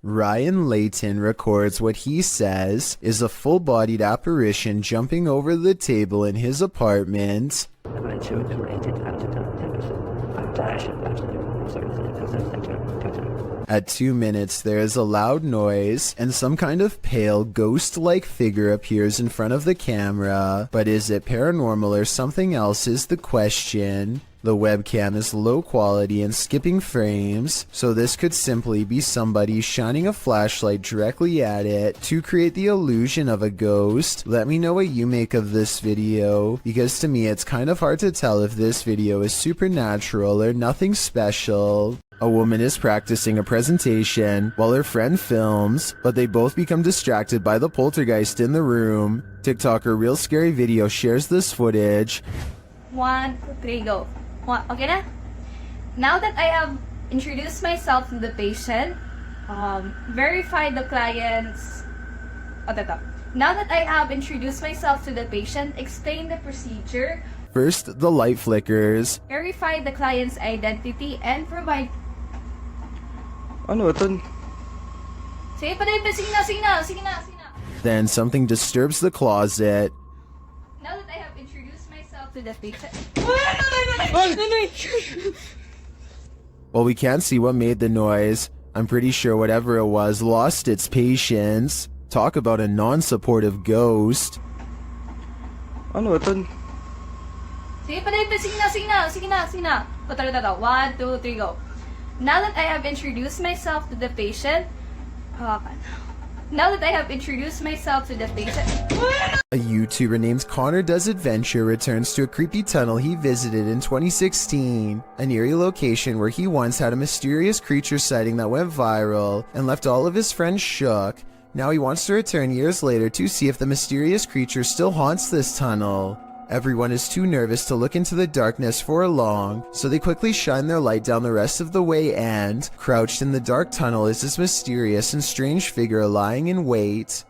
Ryan Layton records what he says is a full-bodied apparition jumping over the table in his apartment. At 2 minutes, there is a loud noise, and some kind of pale, ghost-like figure appears in front of the camera. But is it paranormal or something else is the question. The webcam is low quality and skipping frames, so this could simply be somebody shining a flashlight directly at it to create the illusion of a ghost. Let me know what you make of this video, because to me it's kind of hard to tell if this video is supernatural or nothing special. A woman is practicing a presentation while her friend films, but they both become distracted by the poltergeist in the room. TikToker Real Scary Video shares this footage. 1, 2, 3, go. Okay na? Now that I have introduced myself to the patient, verified the client's... Now that I have introduced myself to the patient, explain the procedure. First, the light flickers. Verify the client's identity and provide... Ano ito? Sige na. Then something disturbs the closet. Now that I have introduced myself to the patient... Well, we can't see what made the noise. I'm pretty sure whatever it was lost its patience. Talk about a non-supportive ghost. Ano ito? Sige na. 1, 2, 3, go. Now that I have introduced myself to the patient... A YouTuber named Connor Does Adventure returns to a creepy tunnel he visited in 2016, an eerie location where he once had a mysterious creature sighting that went viral and left all of his friends shook. Now he wants to return years later to see if the mysterious creature still haunts this tunnel. Everyone is too nervous to look into the darkness for long, so they quickly shine their light down the rest of the way and, crouched in the dark tunnel is this mysterious and strange figure lying in wait.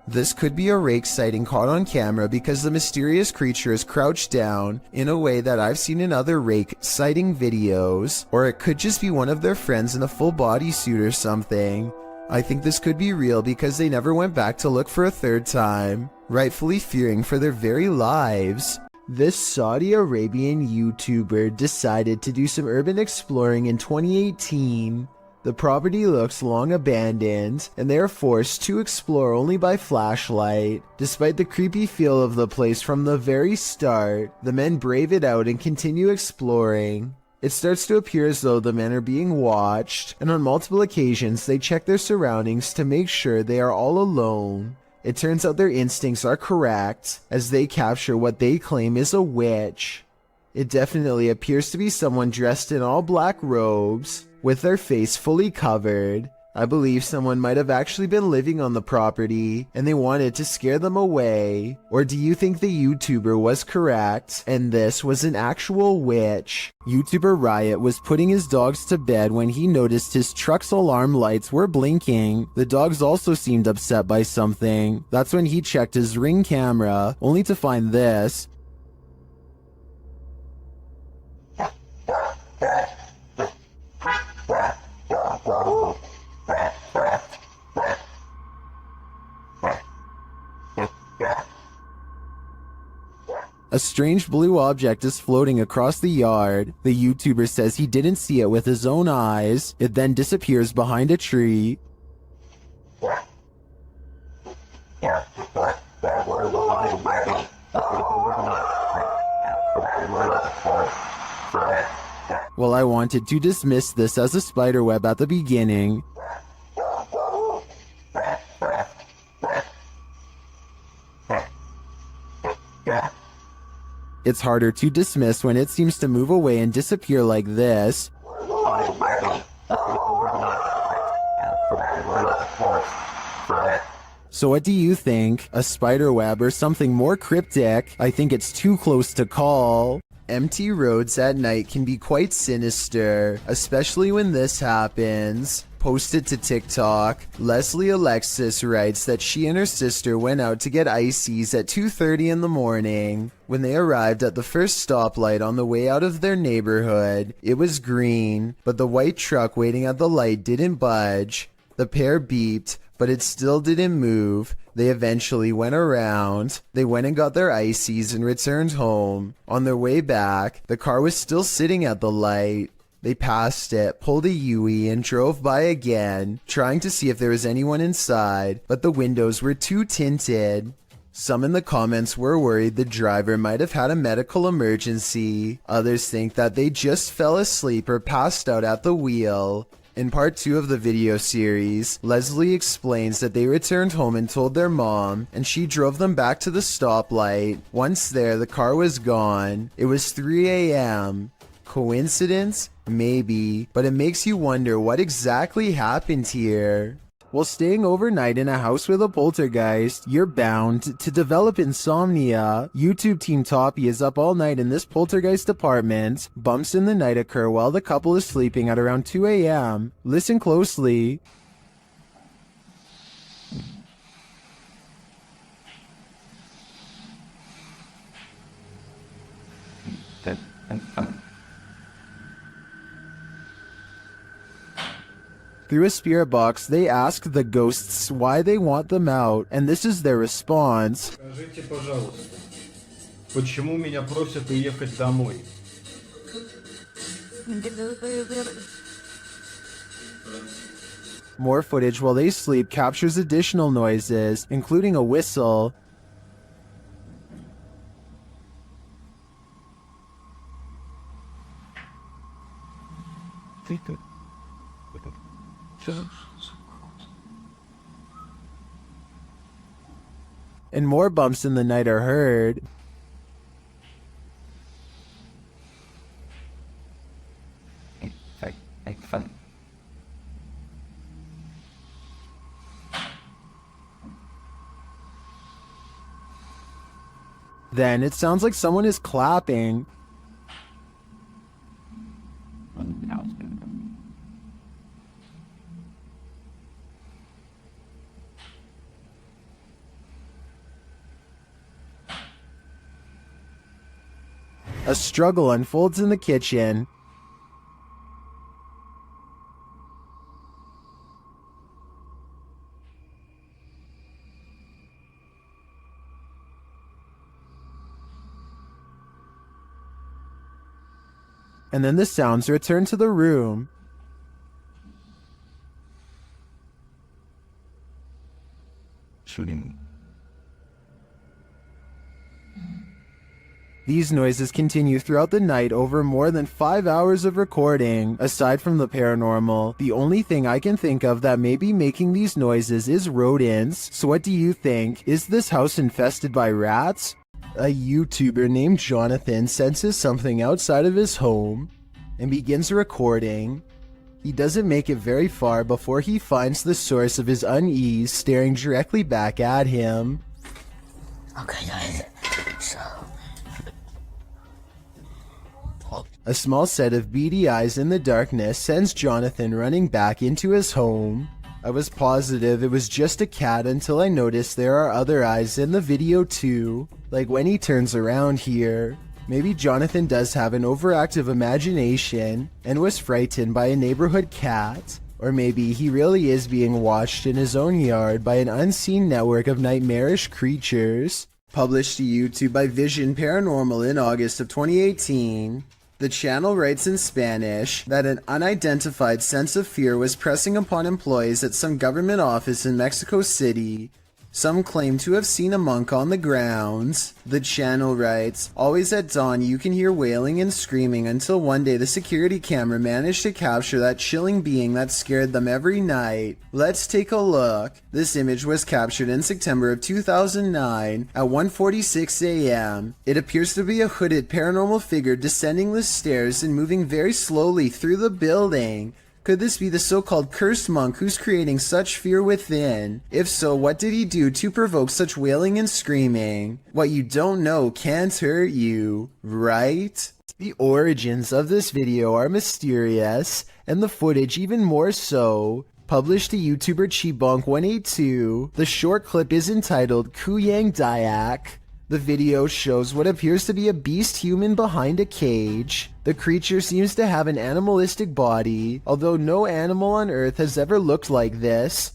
This could be a rake sighting caught on camera because the mysterious creature is crouched down in a way that I've seen in other rake sighting videos, or it could just be one of their friends in a full bodysuit or something. I think this could be real because they never went back to look for a third time, rightfully fearing for their very lives. This Saudi Arabian YouTuber decided to do some urban exploring in 2018. The property looks long abandoned, and they are forced to explore only by flashlight. Despite the creepy feel of the place from the very start, the men brave it out and continue exploring. It starts to appear as though the men are being watched, and on multiple occasions they check their surroundings to make sure they are all alone. It turns out their instincts are correct, as they capture what they claim is a witch. It definitely appears to be someone dressed in all black robes, with their face fully covered. I believe someone might have actually been living on the property, and they wanted to scare them away. Or do you think the YouTuber was correct, and this was an actual witch? YouTuber Riot was putting his dogs to bed when he noticed his truck's alarm lights were blinking. The dogs also seemed upset by something. That's when he checked his Ring camera, only to find this. A strange blue object is floating across the yard. The YouTuber says he didn't see it with his own eyes. It then disappears behind a tree. Well, I wanted to dismiss this as a spiderweb at the beginning. It's harder to dismiss when it seems to move away and disappear like this. So what do you think? A spiderweb or something more cryptic? I think it's too close to call. Empty roads at night can be quite sinister, especially when this happens. posted to TikTok. Leslie Alexis writes that she and her sister went out to get ices at 2:30 in the morning. When they arrived at the first stoplight on the way out of their neighborhood, it was green, but the white truck waiting at the light didn't budge. The pair beeped, but it still didn't move. They eventually went around. They went and got their ices and returned home. On their way back, the car was still sitting at the light. They passed it, pulled a U-turn, and drove by again, trying to see if there was anyone inside, but the windows were too tinted. Some in the comments were worried the driver might have had a medical emergency. Others think that they just fell asleep or passed out at the wheel. In part 2 of the video series, Leslie explains that they returned home and told their mom, and she drove them back to the stoplight. Once there, the car was gone. It was 3 a.m. Coincidence? Maybe, but it makes you wonder what exactly happened here. While staying overnight in a house with a poltergeist, you're bound to develop insomnia. YouTube Team Toppy is up all night in this poltergeist apartment. Bumps in the night occur while the couple is sleeping at around 2 a.m. Listen closely. Through a spirit box, they ask the ghosts why they want them out, and this is their response. Скажите, пожалуйста, почему меня просят уехать домой? More footage while they sleep captures additional noises, including a whistle. And more bumps in the night are heard. Then it sounds like someone is clapping. A struggle unfolds in the kitchen. And then the sounds return to the room. Shooting. These noises continue throughout the night over more than 5 hours of recording. Aside from the paranormal, the only thing I can think of that may be making these noises is rodents. So what do you think? Is this house infested by rats? A YouTuber named Jonathan senses something outside of his home and begins recording. He doesn't make it very far before he finds the source of his unease staring directly back at him. Okay guys, so... A small set of beady eyes in the darkness sends Jonathan running back into his home. I was positive it was just a cat until I noticed there are other eyes in the video too, like when he turns around here. Maybe Jonathan does have an overactive imagination and was frightened by a neighborhood cat. Or maybe he really is being watched in his own yard by an unseen network of nightmarish creatures. Published to YouTube by Vision Paranormal in August of 2018. The channel writes in Spanish that an unidentified sense of fear was pressing upon employees at some government office in Mexico City. Some claim to have seen a monk on the grounds. The channel writes, always at dawn you can hear wailing and screaming until one day the security camera managed to capture that chilling being that scared them every night. Let's take a look. This image was captured in September of 2009 at 1:46 a.m. It appears to be a hooded paranormal figure descending the stairs and moving very slowly through the building. Could this be the so-called cursed monk who's creating such fear within? If so, what did he do to provoke such wailing and screaming? What you don't know can't hurt you, right? The origins of this video are mysterious, and the footage even more so. Published to YouTuber Chibonk182, the short clip is entitled Kuyang Dayak. The video shows what appears to be a beast human behind a cage. The creature seems to have an animalistic body, although no animal on Earth has ever looked like this.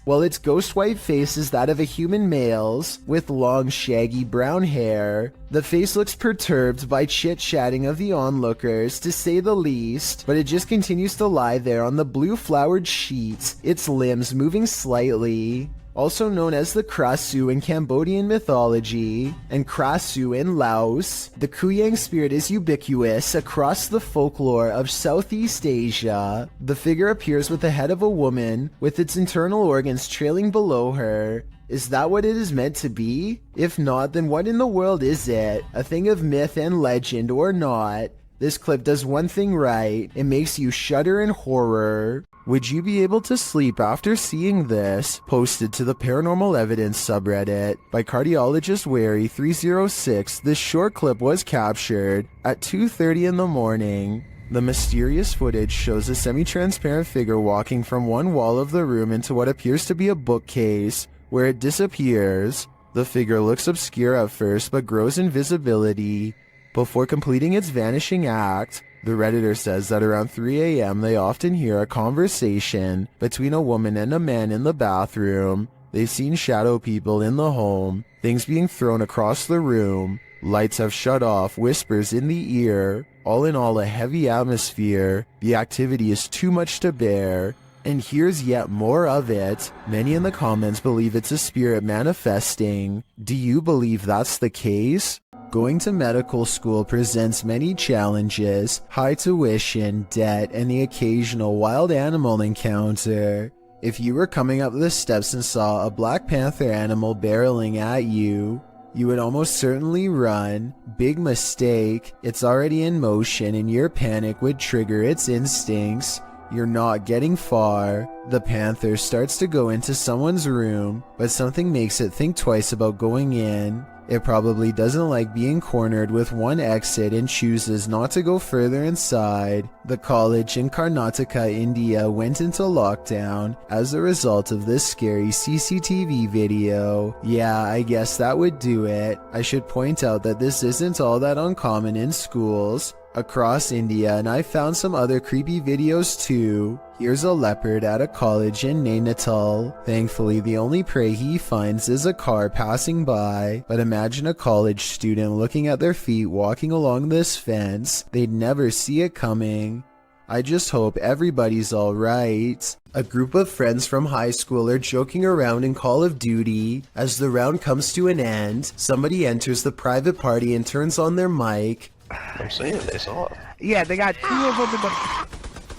While its ghost white face is that of a human male's, with long shaggy brown hair. The face looks perturbed by chit-chatting of the onlookers, to say the least, but it just continues to lie there on the blue flowered sheet, its limbs moving slightly. Also known as the Krasu in Cambodian mythology, and Krasu in Laos, the Kuyang spirit is ubiquitous across the folklore of Southeast Asia. The figure appears with the head of a woman, with its internal organs trailing below her. Is that what it is meant to be? If not, then what in the world is it? A thing of myth and legend or not? This clip does one thing right, it makes you shudder in horror. Would you be able to sleep after seeing this? Posted to the Paranormal Evidence subreddit by cardiologist Wary306, this short clip was captured at 2:30 in the morning. The mysterious footage shows a semi-transparent figure walking from one wall of the room into what appears to be a bookcase, where it disappears. The figure looks obscure at first but grows in visibility before completing its vanishing act. The Redditor says that around 3 a.m. they often hear a conversation between a woman and a man in the bathroom. They've seen shadow people in the home, things being thrown across the room, lights have shut off, whispers in the ear. All in all, a heavy atmosphere. The activity is too much to bear. And here's yet more of it. Many in the comments believe it's a spirit manifesting. Do you believe that's the case? Going to medical school presents many challenges, high tuition, debt, and the occasional wild animal encounter. If you were coming up the steps and saw a Black Panther animal barreling at you, you would almost certainly run. Big mistake. It's already in motion and your panic would trigger its instincts. You're not getting far. The panther starts to go into someone's room, but something makes it think twice about going in. It probably doesn't like being cornered with one exit and chooses not to go further inside. The college in Karnataka, India went into lockdown as a result of this scary CCTV video. Yeah, I guess that would do it. I should point out that this isn't all that uncommon in schools across India, and I found some other creepy videos too. Here's a leopard at a college in Nainital. Thankfully, the only prey he finds is a car passing by, but imagine a college student looking at their feet walking along this fence. They'd never see it coming. I just hope everybody's alright. A group of friends from high school are joking around in Call of Duty. As the round comes to an end, somebody enters the private party and turns on their mic. I'm saying it's off. Yeah, they got 2 of them in the...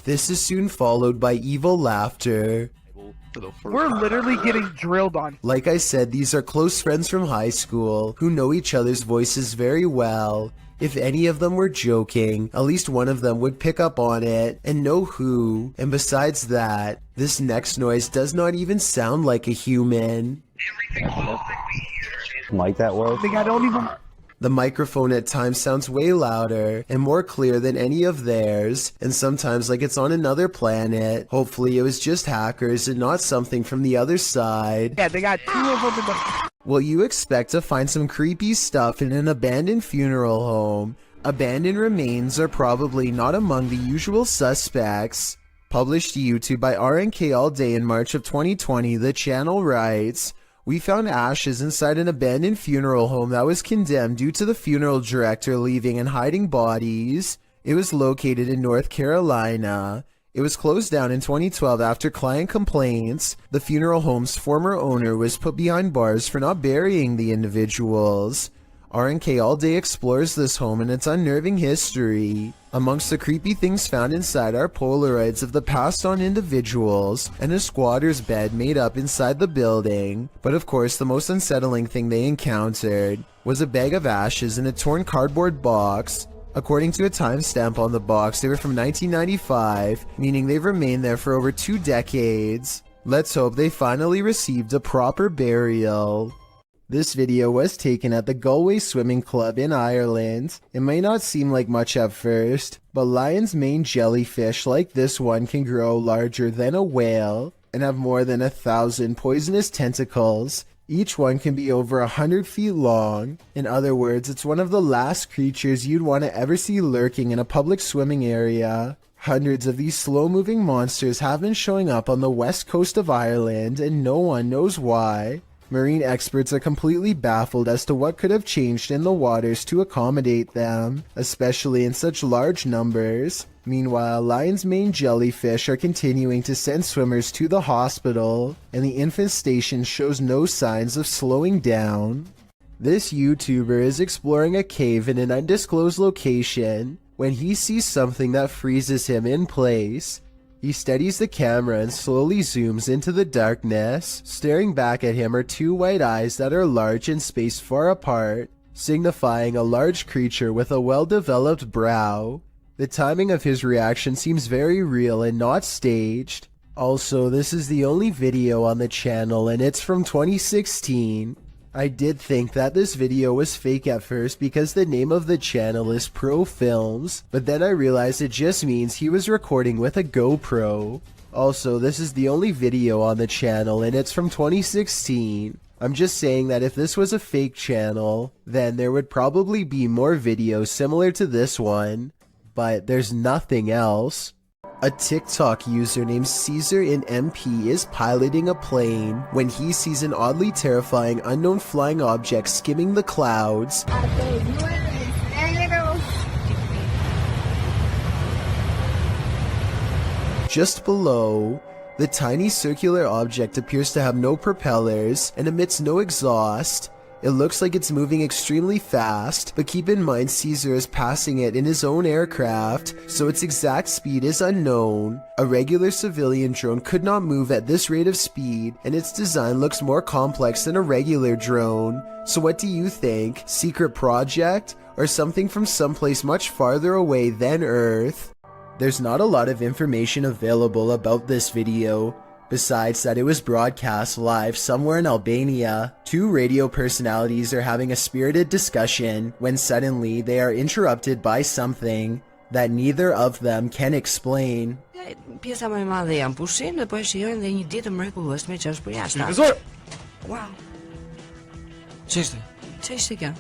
This is soon followed by evil laughter. We're literally getting drilled on. Like I said, these are close friends from high school who know each other's voices very well. If any of them were joking, at least one of them would pick up on it and know who. And besides that, this next noise does not even sound like a human. Like that work? I think I don't even... The microphone at times sounds way louder and more clear than any of theirs, and sometimes like it's on another planet. Hopefully it was just hackers and not something from the other side. Yeah, they got 2 of them in the... Well, you expect to find some creepy stuff in an abandoned funeral home. Abandoned remains are probably not among the usual suspects. Published to YouTube by RNK All Day in March of 2020, the channel writes, "We found ashes inside an abandoned funeral home that was condemned due to the funeral director leaving and hiding bodies. It was located in North Carolina. It was closed down in 2012 after client complaints. The funeral home's former owner was put behind bars for not burying the individuals." RNK All Day explores this home and its unnerving history. Amongst the creepy things found inside are Polaroids of the passed on individuals and a squatter's bed made up inside the building. But of course, the most unsettling thing they encountered was a bag of ashes in a torn cardboard box. According to a timestamp on the box, they were from 1995, meaning they've remained there for over 2 decades. Let's hope they finally received a proper burial. This video was taken at the Galway Swimming Club in Ireland. It may not seem like much at first, but lion's mane jellyfish like this one can grow larger than a whale and have more than 1,000 poisonous tentacles. Each one can be over 100 feet long. In other words, it's one of the last creatures you'd want to ever see lurking in a public swimming area. Hundreds of these slow-moving monsters have been showing up on the west coast of Ireland, and no one knows why. Marine experts are completely baffled as to what could have changed in the waters to accommodate them, especially in such large numbers. Meanwhile, lion's mane jellyfish are continuing to send swimmers to the hospital, and the infestation shows no signs of slowing down. This YouTuber is exploring a cave in an undisclosed location when he sees something that freezes him in place. He steadies the camera and slowly zooms into the darkness. Staring back at him are two white eyes that are large and spaced far apart, signifying a large creature with a well-developed brow. The timing of his reaction seems very real and not staged. Also, this is the only video on the channel and it's from 2016. I did think that this video was fake at first because the name of the channel is Pro Films, but then I realized it just means he was recording with a GoPro. Also, this is the only video on the channel and it's from 2016. I'm just saying that if this was a fake channel, then there would probably be more videos similar to this one, but there's nothing else. A TikTok user named Caesar in MP is piloting a plane when he sees an oddly terrifying unknown flying object skimming the clouds. Just below, the tiny circular object appears to have no propellers and emits no exhaust. It looks like it's moving extremely fast, but keep in mind Caesar is passing it in his own aircraft, so its exact speed is unknown. A regular civilian drone could not move at this rate of speed, and its design looks more complex than a regular drone. So what do you think? Secret project? Or something from someplace much farther away than Earth? There's not a lot of information available about this video, besides that it was broadcast live somewhere in Albania. Two radio personalities are having a spirited discussion when suddenly they are interrupted by something that neither of them can explain. Pjesa më e madhe janë pushim dhe po e shijojnë dhe një ditë mrekullueshme që është përjashtë. Profesor! Wow. Ç'ishte? Ç'ishte kjo?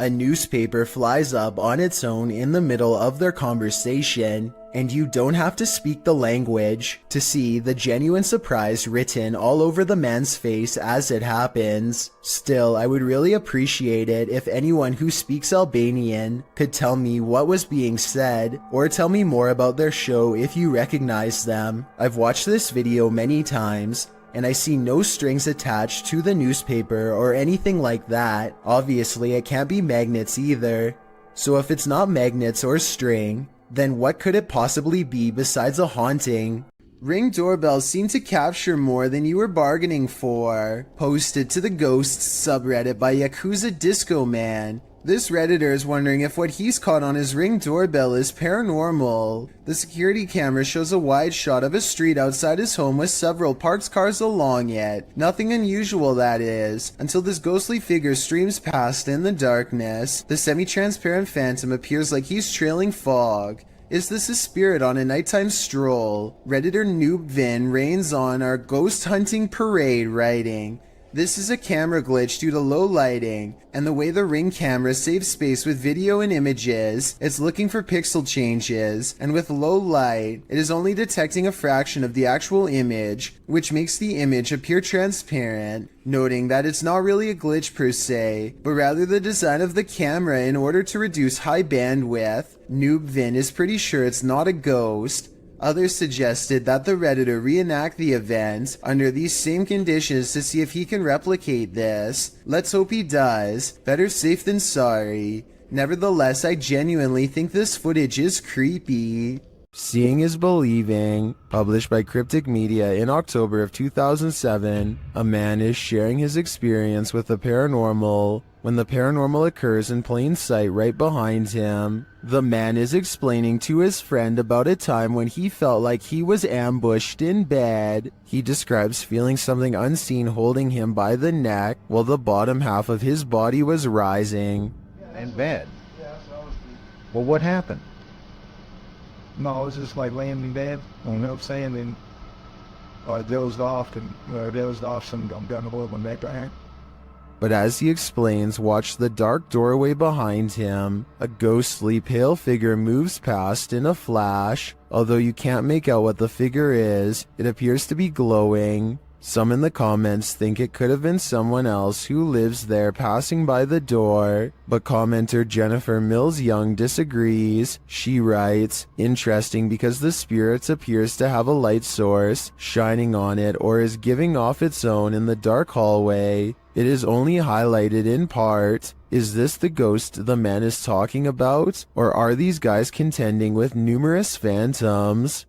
A newspaper flies up on its own in the middle of their conversation, and you don't have to speak the language to see the genuine surprise written all over the man's face as it happens. Still, I would really appreciate it if anyone who speaks Albanian could tell me what was being said, or tell me more about their show if you recognize them. I've watched this video many times, and I see no strings attached to the newspaper or anything like that. Obviously, it can't be magnets either. So if it's not magnets or string, then what could it possibly be besides a haunting? Ring doorbells seem to capture more than you were bargaining for. Posted to the Ghosts subreddit by Yakuza Disco Man. This Redditor is wondering if what he's caught on his Ring doorbell is paranormal. The security camera shows a wide shot of a street outside his home with several parked cars along it. Nothing unusual, that is, until this ghostly figure streams past in the darkness. The semi-transparent phantom appears like he's trailing fog. Is this a spirit on a nighttime stroll? Redditor Noob Vin reigns on our ghost hunting parade, writing, "This is a camera glitch due to low lighting, and the way the Ring camera saves space with video and images, it's looking for pixel changes, and with low light, it is only detecting a fraction of the actual image, which makes the image appear transparent," noting that it's not really a glitch per se, but rather the design of the camera in order to reduce high bandwidth. Noob Vin is pretty sure it's not a ghost. Others suggested that the Redditor reenact the event under these same conditions to see if he can replicate this. Let's hope he does. Better safe than sorry. Nevertheless, I genuinely think this footage is creepy. Seeing is Believing, published by Cryptic Media in October of 2007, a man is sharing his experience with the paranormal. when the paranormal occurs in plain sight right behind him. The man is explaining to his friend about a time when he felt like he was ambushed in bed. He describes feeling something unseen holding him by the neck while the bottom half of his body was rising. In bed. Well, what happened? No, I was just like laying in bed, you know what I'm saying? And I dozed off, and some I'm down the hole my neck back. But as he explains, watch the dark doorway behind him. A ghostly pale figure moves past in a flash. Although you can't make out what the figure is, it appears to be glowing. Some in the comments think it could have been someone else who lives there passing by the door, but commenter Jennifer Mills Young disagrees. She writes, "Interesting because the spirit appears to have a light source shining on it or is giving off its own in the dark hallway. It is only highlighted in part. Is this the ghost the man is talking about? Or are these guys contending with numerous phantoms?"